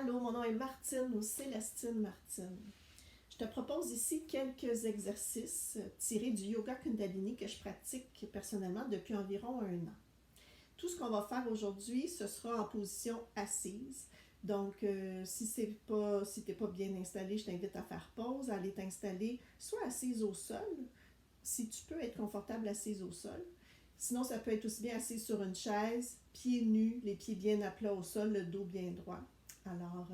Allô, mon nom est Martine ou Célestine Martine. Je te propose ici quelques exercices tirés du yoga Kundalini que je pratique personnellement depuis environ 1 an. Tout ce qu'on va faire aujourd'hui, ce sera en position assise. Donc, si t'es pas bien installé, je t'invite à faire pause, à aller t'installer soit assise au sol, si tu peux être confortable assise au sol. Sinon, ça peut être aussi bien assise sur une chaise, pieds nus, les pieds bien à plat au sol, le dos bien droit. Alors,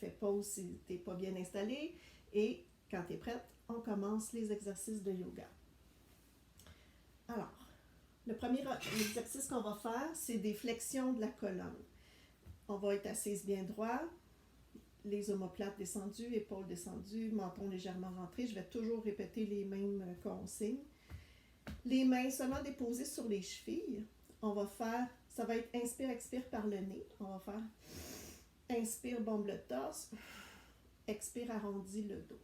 fais pause si tu n'es pas bien installé et quand tu es prête, on commence les exercices de yoga. Alors, le premier exercice qu'on va faire, c'est des flexions de la colonne. On va être assise bien droit, les omoplates descendues, épaules descendues, menton légèrement rentré. Je vais toujours répéter les mêmes consignes. Les mains seulement déposées sur les chevilles. On va faire, ça va être inspire, expire par le nez. On va faire inspire, bombe le torse. Expire, arrondis le dos.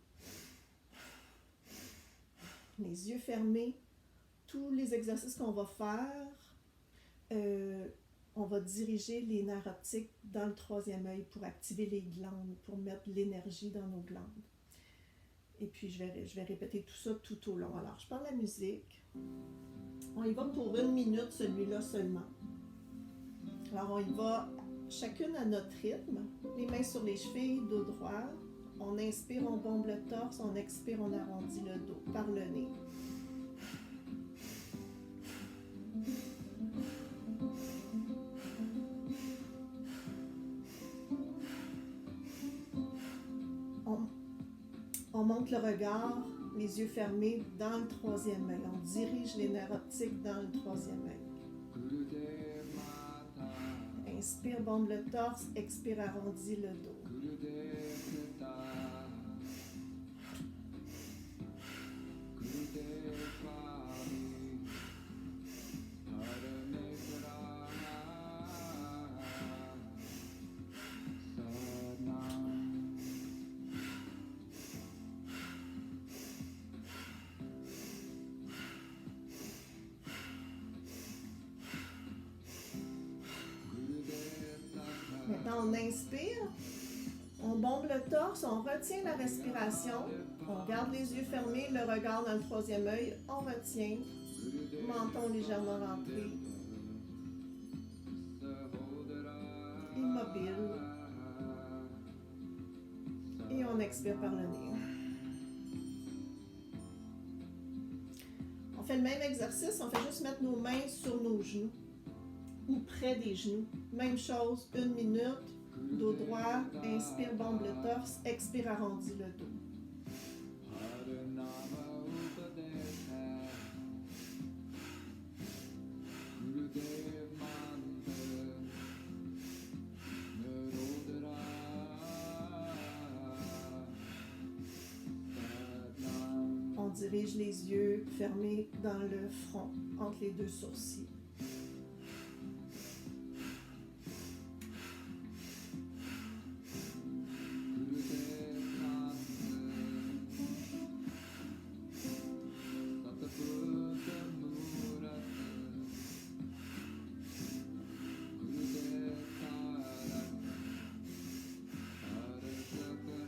Les yeux fermés. Tous les exercices qu'on va faire, on va diriger les nerfs optiques dans le troisième œil pour activer les glandes, pour mettre l'énergie dans nos glandes. Et puis, je vais répéter tout ça tout au long. Alors, je parle la musique. On y va pour 1 minute, celui-là seulement. Alors, on y va chacune à notre rythme. Les mains sur les chevilles, dos droit. On inspire, on bombe le torse. On expire, on arrondit le dos par le nez. On monte le regard, les yeux fermés dans le troisième œil. On dirige les nerfs optiques dans le troisième œil. Inspire, bombe le torse. Expire, arrondis le dos. Maintenant, on inspire, on bombe le torse, on retient la respiration, on garde les yeux fermés, le regard dans le troisième œil, on retient, menton légèrement rentré, immobile, et on expire par le nez. On fait le même exercice, on fait juste mettre nos mains sur nos genoux ou près des genoux. Même chose, 1 minute, dos droit, inspire, bombe le torse, expire, arrondis le dos. On dirige les yeux fermés dans le front, entre les 2 sourcils.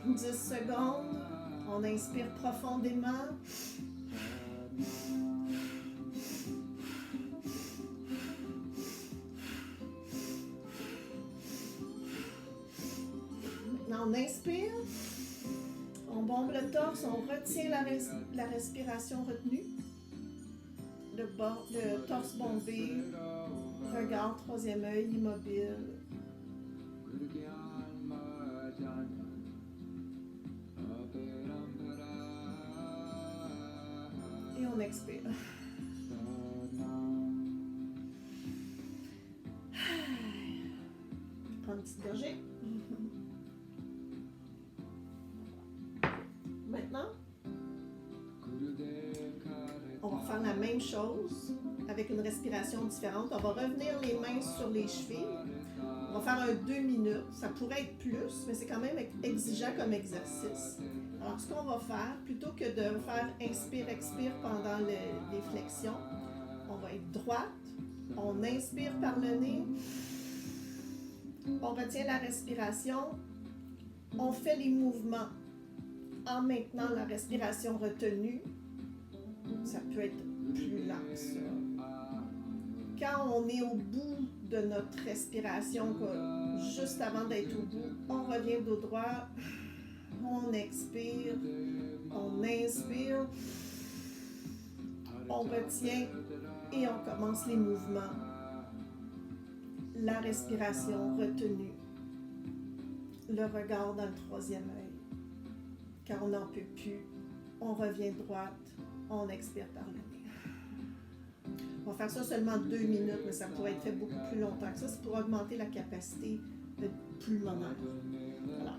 « 10 secondes, on inspire profondément. Maintenant, on inspire, on bombe le torse, on retient la respiration retenue. Le torse bombé, regard, troisième œil, immobile. Et on expire. Prends une petite gorgée. Maintenant, on va faire la même chose avec une respiration différente. On va revenir les mains sur les chevilles. On va faire un 2 minutes. Ça pourrait être plus, mais c'est quand même exigeant comme exercice. Alors, ce qu'on va faire, plutôt que de faire inspire-expire pendant les flexions, on va être droite, on inspire par le nez, on retient la respiration, On fait les mouvements en maintenant la respiration retenue. Ça peut être plus lent que ça. Quand on est au bout de notre respiration, juste avant d'être au bout, on revient dos droit, on expire, on inspire, on retient et on commence les mouvements. La respiration retenue, le regard dans le troisième œil. Quand on n'en peut plus, on revient droite, on expire par le nez. On va faire ça seulement 2 minutes, mais ça pourrait être fait beaucoup plus longtemps que ça. C'est pour augmenter la capacité pulmonaire. Voilà.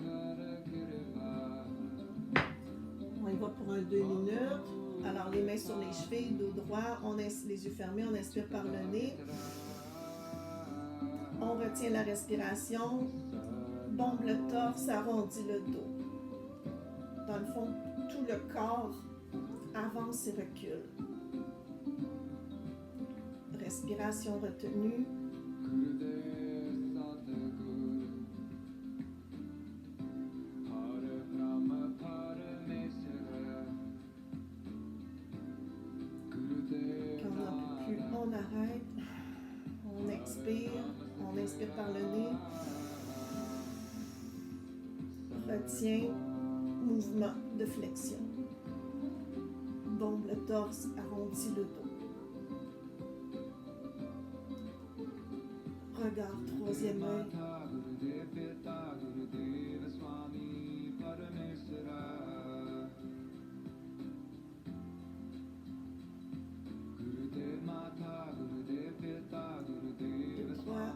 On y va pour 2 minutes. Alors, les mains sur les chevilles, dos droit, les yeux fermés, on inspire par le nez. On retient la respiration, bombe le torse, arrondit le dos. Dans le fond, tout le corps avance et recule. Respiration retenue. Quand on n'en peut plus, on arrête. On expire. On inspire par le nez. Retient. Mouvement de flexion. Bombe le torse, arrondit le dos. Regard, troisième œil. Droit.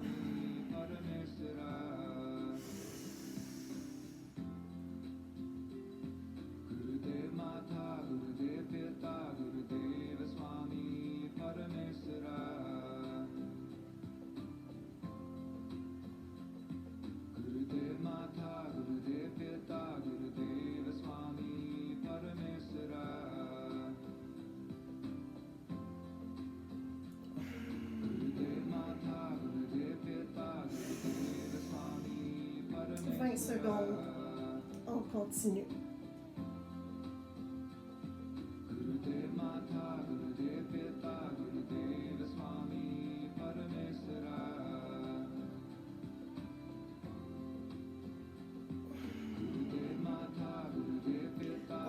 Secondes, on continue.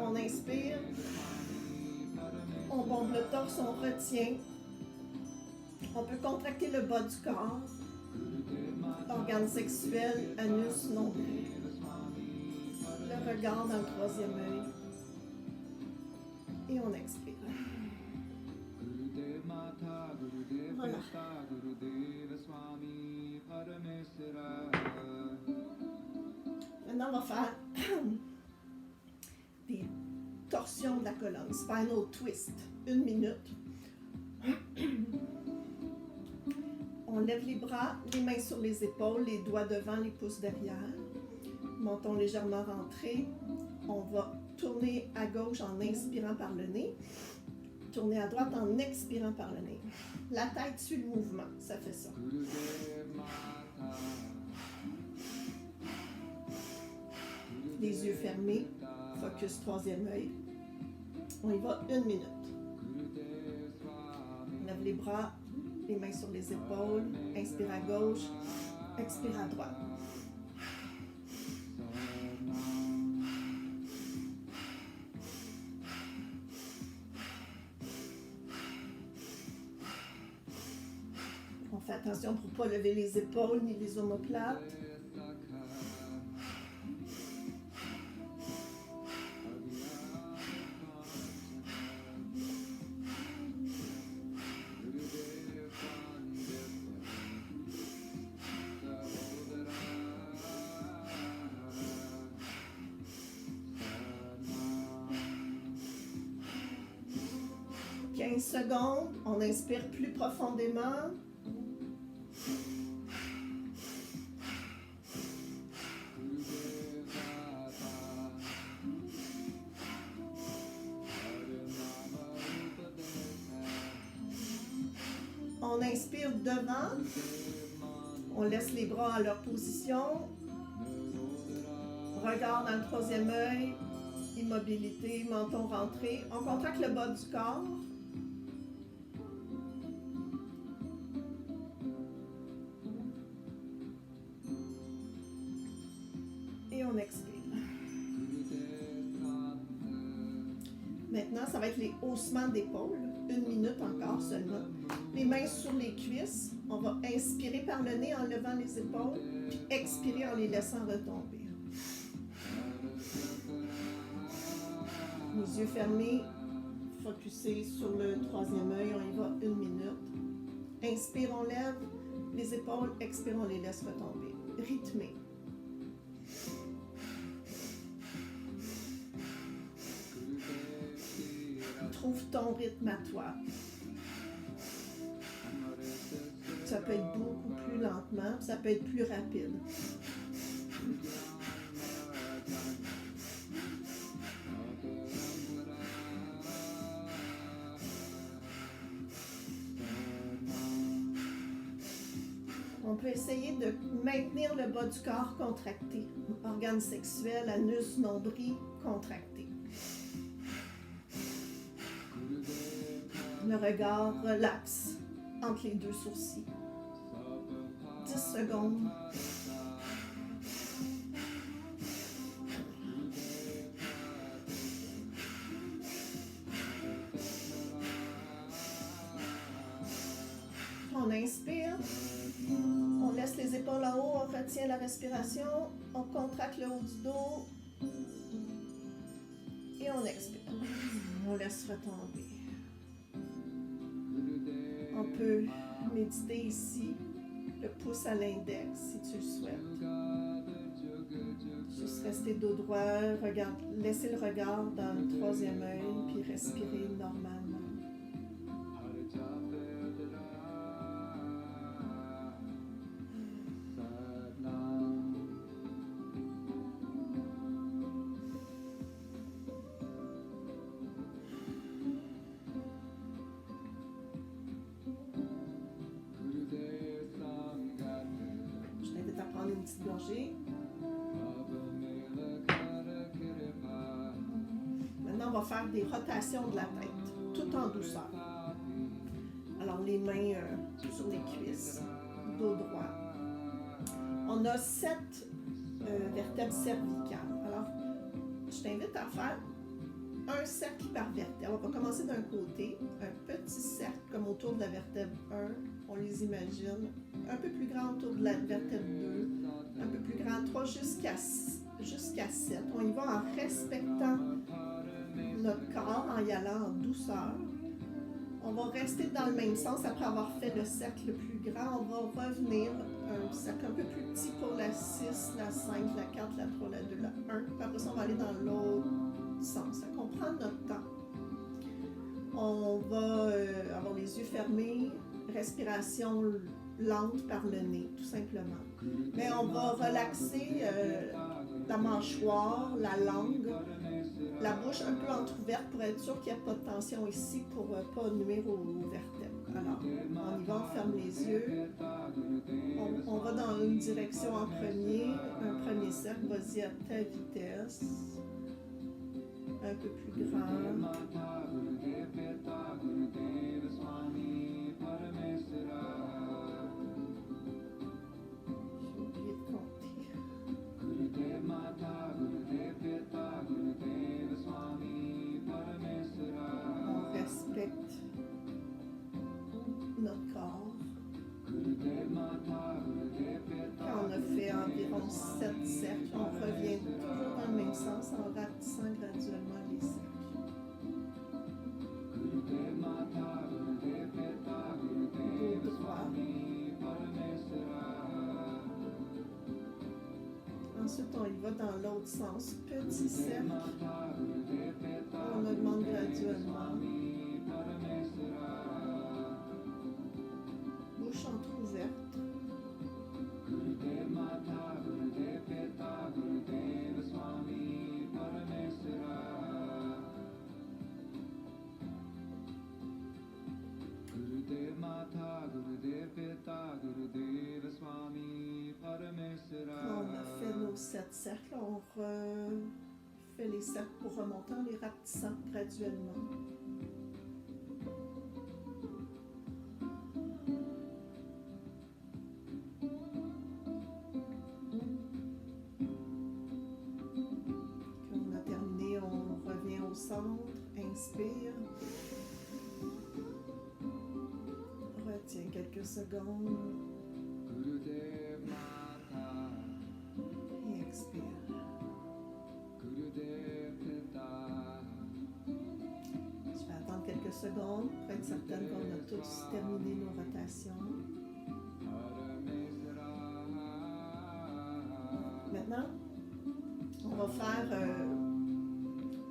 On inspire, on bombe le torse, on retient. On peut contracter le bas du corps. Organes sexuels, anus, nombril. Le regard dans le troisième œil. Et on expire. Voilà. Maintenant, on va faire des torsions de la colonne. Spinal twist. 1 minute. On lève les bras, les mains sur les épaules, les doigts devant, les pouces derrière. Menton légèrement rentré. On va tourner à gauche en inspirant par le nez. Tourner à droite en expirant par le nez. La tête suit le mouvement, ça fait ça. Les yeux fermés, focus troisième œil. On y va 1 minute. On lève les bras, les mains sur les épaules, inspire à gauche, expire à droite. On fait attention pour ne pas lever les épaules ni les omoplates. Secondes, on inspire plus profondément. On inspire devant. On laisse les bras à leur position. Regard dans le troisième œil, immobilité, menton rentré. On contracte le bas du corps. Et on expire. Maintenant, ça va être les haussements d'épaule. 1 minute encore seulement. Les mains sur les cuisses. On va inspirer par le nez en levant les épaules, puis expirer en les laissant retomber. Les yeux fermés, focusés sur le troisième œil. On y va 1 minute. Inspire, on lève les épaules. Expire, on les laisse retomber. Rythmé. Trouve ton rythme à toi. Ça peut être beaucoup plus lentement, ça peut être plus rapide. On peut essayer de maintenir le bas du corps contracté. Organes sexuels, anus, nombril, contracté. Le regard relaxe entre les deux sourcils. 10 secondes. On inspire. On laisse les épaules en haut, on retient la respiration. On contracte le haut du dos. Et on expire. On laisse retomber. On peut méditer ici, le pouce à l'index si tu le souhaites. Juste rester dos droit, laisser le regard dans le troisième œil, puis respirer normalement. Une petite gorgée. Maintenant, on va faire des rotations de la tête, tout en douceur. Alors, les mains sur les cuisses, dos droit. On a 7 vertèbres cervicales. Alors, je t'invite à faire un cercle par vertèbre. On va commencer d'un côté, un petit cercle comme autour de la vertèbre 1. On les imagine. Un peu plus grand autour de la vertèbre 2. Un peu plus grand, 3 jusqu'à 7. On y va en respectant notre corps, en y allant en douceur. On va rester dans le même sens après avoir fait le cercle le plus grand. On va revenir un cercle un peu plus petit pour la 6, la 5, la 4, la 3, la 2, la 1. Puis après ça, on va aller dans l'autre sens. Ça comprend notre temps. On va avoir les yeux fermés, respiration lente par le nez, tout simplement. Mais on va relaxer la mâchoire, la langue, la bouche un peu entrouverte pour être sûr qu'il n'y a pas de tension ici pour ne pas nuire aux vertèbres. Alors, on y va, on ferme les yeux. On va dans une direction en premier, un premier cercle, vas-y à ta vitesse. Un peu plus grand. On respecte notre corps. Quand on a fait environ 7 cercles, on revient toujours dans le même sens en rapetissant graduellement les cercles. Dos droit. Ensuite, on y va dans l'autre sens. Petit cercle. On augmente graduellement. Bouche entrouverte. On a fait nos nos 7 cercles. On refait les cercles pour remonter en les rapetissant graduellement. Quand on a terminé, on revient au centre. Inspire. Retiens quelques secondes. Et expire. Je vais attendre quelques secondes pour être certaine qu'on a tous terminé nos rotations. Maintenant, on va faire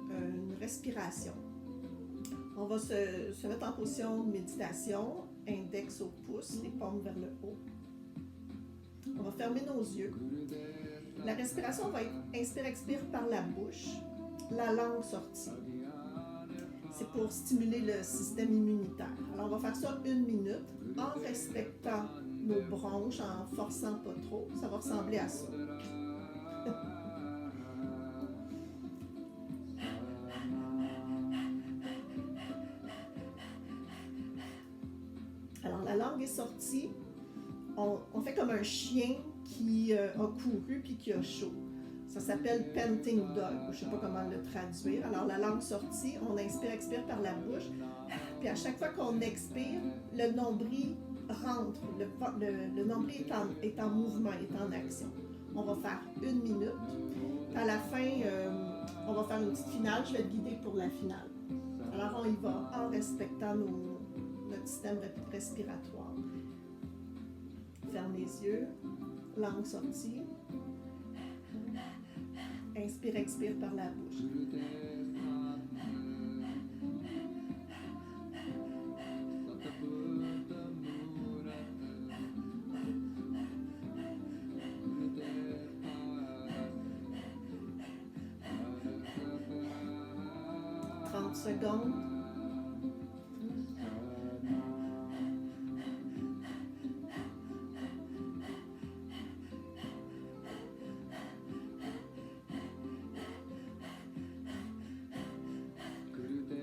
une respiration. On va se mettre en position de méditation, index au pouce, les paumes vers le haut. On va fermer nos yeux. La respiration va être inspire-expire par la bouche, la langue sortie. C'est pour stimuler le système immunitaire. Alors, on va faire ça 1 minute en respectant nos bronches, en forçant pas trop. Ça va ressembler à ça. Alors, la langue est sortie. On fait comme un chien qui a couru puis qui a chaud. Ça s'appelle panting dog. Je ne sais pas comment le traduire. Alors, la langue sortie, on inspire, expire par la bouche. Puis à chaque fois qu'on expire, le nombril rentre. Le nombril est en mouvement, est en action. On va faire 1 minute. À la fin, on va faire une petite finale. Je vais te guider pour la finale. Alors, on y va en respectant notre système respiratoire. Ferme les yeux. Langue sortie. Inspire, expire par la bouche. Secondes.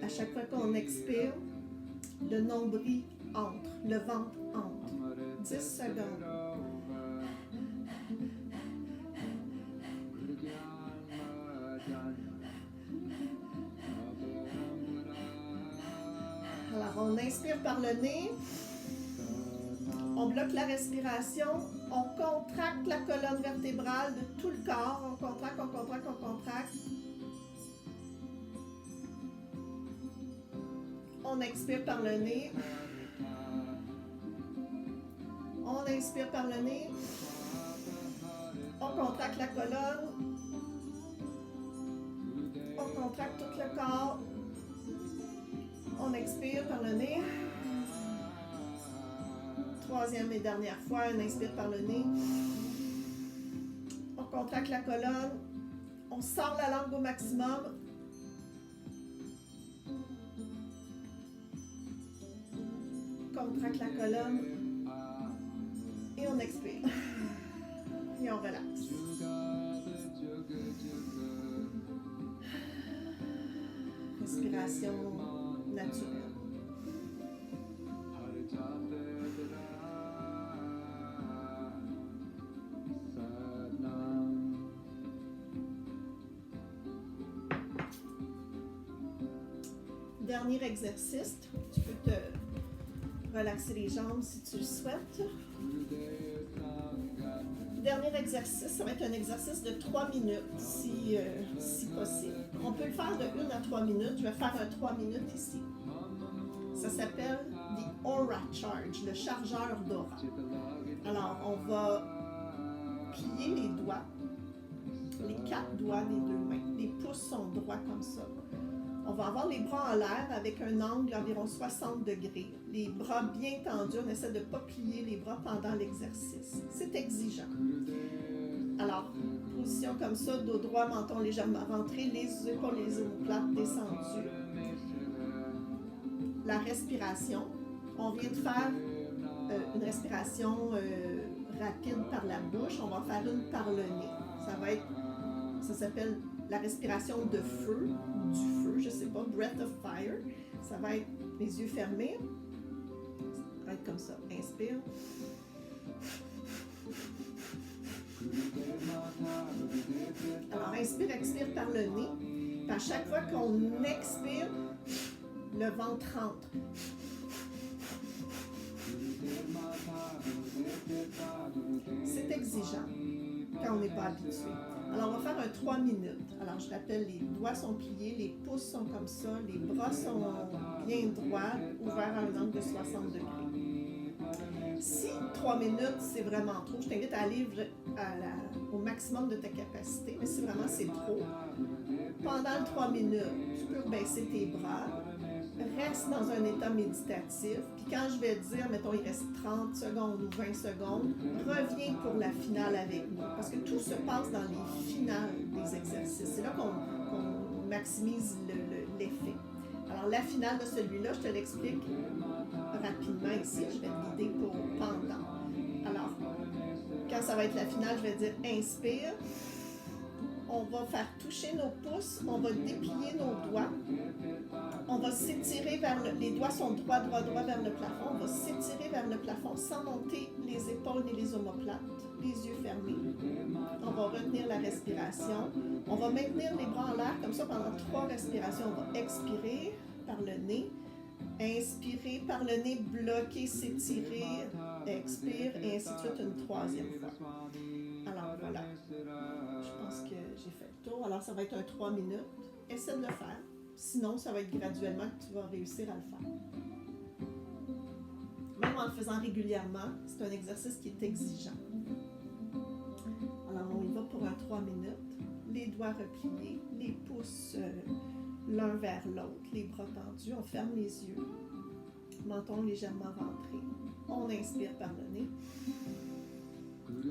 À chaque fois qu'on expire, le nombril entre, le ventre entre. 10 secondes. On inspire par le nez, on bloque la respiration, on contracte la colonne vertébrale de tout le corps, on contracte, on contracte, on contracte. On expire par le nez, on inspire par le nez, on contracte la colonne, on contracte tout le corps. On expire par le nez. 3e et dernière fois, on inspire par le nez. On contracte la colonne. On sort la langue au maximum. Contracte la colonne. Et on expire. Et on relaxe. Respiration naturelle. Dernier exercice, tu peux te relaxer les jambes si tu le souhaites. Dernier exercice, ça va être un exercice de 3 minutes si possible. On peut le faire de 1 à 3 minutes. Je vais faire un 3 minutes ici. Ça s'appelle the Aura Charge, le chargeur d'aura. Alors, on va plier les doigts, les 4 doigts des 2 mains. Les pouces sont droits comme ça. On va avoir les bras en l'air avec un angle d'environ 60 degrés. Les bras bien tendus, on essaie de ne pas plier les bras pendant l'exercice. C'est exigeant. Alors, position comme ça, dos droit, menton légèrement rentré, les épaules, les omoplates descendues. La respiration. On vient de faire une respiration rapide par la bouche, on va faire une par le nez. Ça s'appelle la respiration de feu, ou du feu, je sais pas, breath of fire. Ça va être les yeux fermés. Ça va être comme ça. Inspire. Alors, inspire, expire par le nez. Puis à chaque fois qu'on expire, le ventre rentre. C'est exigeant quand on n'est pas habitué. Alors, on va faire un 3 minutes. Alors, je rappelle, les doigts sont pliés, les pouces sont comme ça, les bras sont bien droits, ouverts à un angle de 60 degrés. Si 3 minutes, c'est vraiment trop, je t'invite à aller au maximum de ta capacité, mais si vraiment c'est trop, pendant le 3 minutes, tu peux baisser tes bras, reste dans un état méditatif, puis quand je vais te dire, mettons, il reste 30 secondes ou 20 secondes, reviens pour la finale avec nous, parce que tout se passe dans les finales des exercices. C'est là qu'on maximise l'effet. Alors, la finale de celui-là, je te l'explique rapidement ici, je vais te guider pour pendant. Alors, quand ça va être la finale, je vais dire inspire. On va faire toucher nos pouces, on va déplier nos doigts, on va s'étirer vers les doigts sont droits vers le plafond, on va s'étirer vers le plafond sans monter les épaules ni les omoplates, les yeux fermés. On va retenir la respiration, on va maintenir les bras en l'air comme ça pendant 3 respirations. On va expirer par le nez, inspirer par le nez, bloquer, s'étirer, expire et ainsi de suite une 3e fois. Alors voilà, je pense que j'ai fait le tour. Alors ça va être un 3 minutes. Essaie de le faire. Sinon, ça va être graduellement que tu vas réussir à le faire. Même en le faisant régulièrement, c'est un exercice qui est exigeant. Alors on y va pour un 3 minutes. Les doigts repliés, les pouces l'un vers l'autre, les bras tendus. On ferme les yeux. Menton légèrement rentré. On inspire par le nez.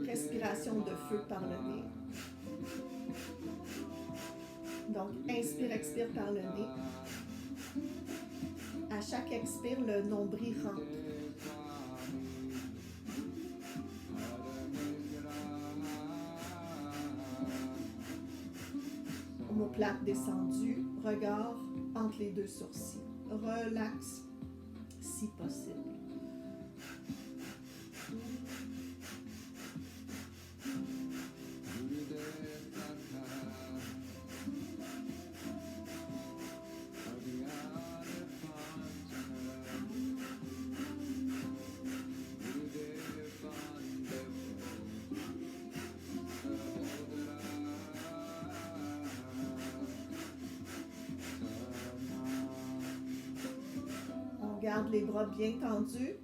Respiration de feu par le nez. Donc, inspire, expire par le nez. À chaque expire, le nombril rentre. Omoplate descendue, regard entre les 2 sourcils. Relax si possible. Garde les bras bien tendus.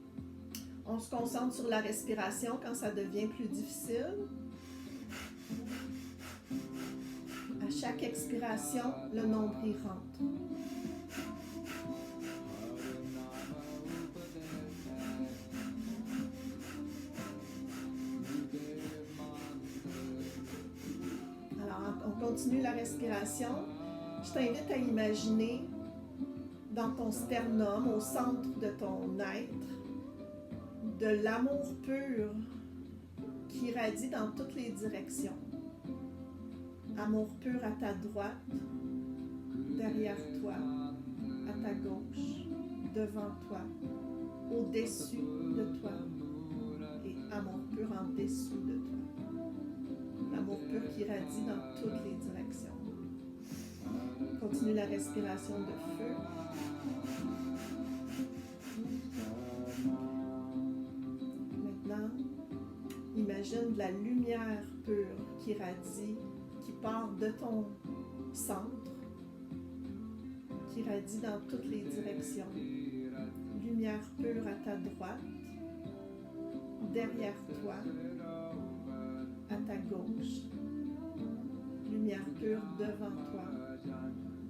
On se concentre sur la respiration quand ça devient plus difficile. À chaque expiration, le nombril rentre. Alors, on continue la respiration. Je t'invite à imaginer dans ton sternum, au centre de ton être, de l'amour pur qui irradie dans toutes les directions. Amour pur à ta droite, derrière toi, à ta gauche, devant toi, au-dessus de toi, et amour pur en dessous de toi. L'amour pur qui irradie dans toutes les directions. Continue la respiration de feu. Maintenant, imagine de la lumière pure qui irradie, qui part de ton centre, qui irradie dans toutes les directions. Lumière pure à ta droite, derrière toi, à ta gauche. Lumière pure devant toi,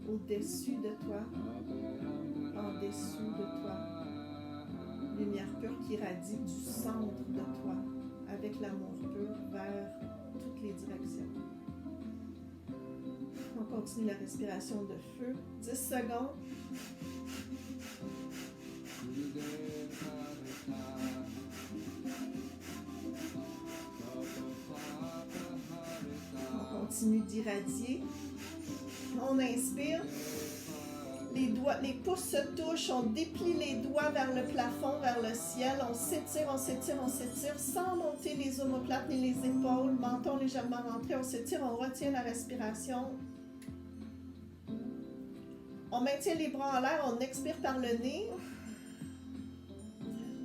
au-dessus de toi, en dessous de toi. Lumière pure qui irradie du centre de toi, avec l'amour pur vers toutes les directions. On continue la respiration de feu. 10 secondes. continue d'irradier. On inspire. Les pouces se touchent, on déplie les doigts vers le plafond, vers le ciel, on s'étire, on s'étire, on s'étire, sans monter les omoplates ni les épaules, menton légèrement rentré, on s'étire, on retient la respiration. On maintient les bras en l'air, on expire par le nez.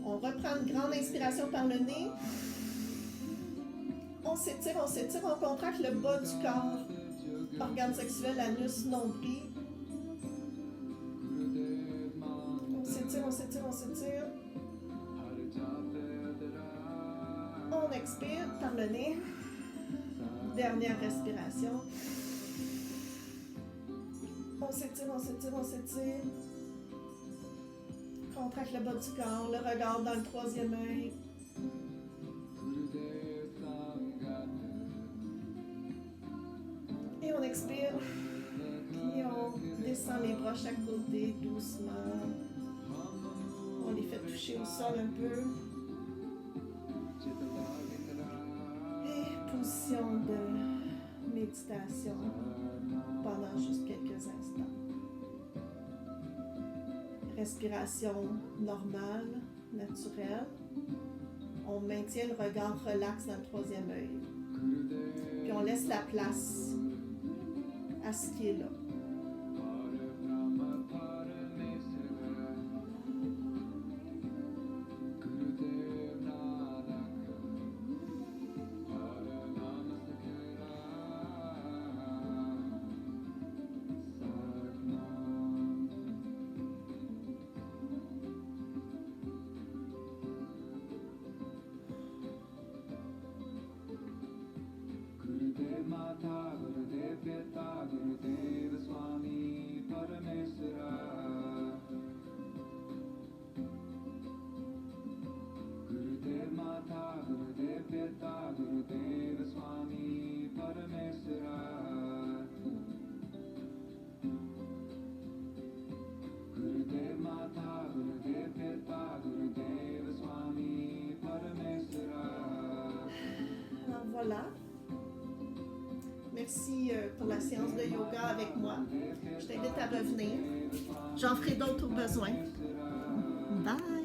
On reprend une grande inspiration par le nez. On s'étire, on contracte le bas du corps. Organes sexuels, anus, nombril. On s'étire, on s'étire, on s'étire. On expire par le nez. Dernière respiration. On s'étire, on s'étire, on s'étire. Contracte le bas du corps, le regard dans le troisième œil. Et on expire. Puis on descend les bras chaque côté doucement. On les fait toucher au sol un peu. Et position de méditation pendant juste quelques instants. Respiration normale, naturelle. On maintient le regard relax dans le troisième œil. Puis on laisse la place à ce qui est là. Alors voilà. Merci pour la séance de yoga avec moi. Je t'invite à revenir. J'en ferai d'autres au besoin. Bye!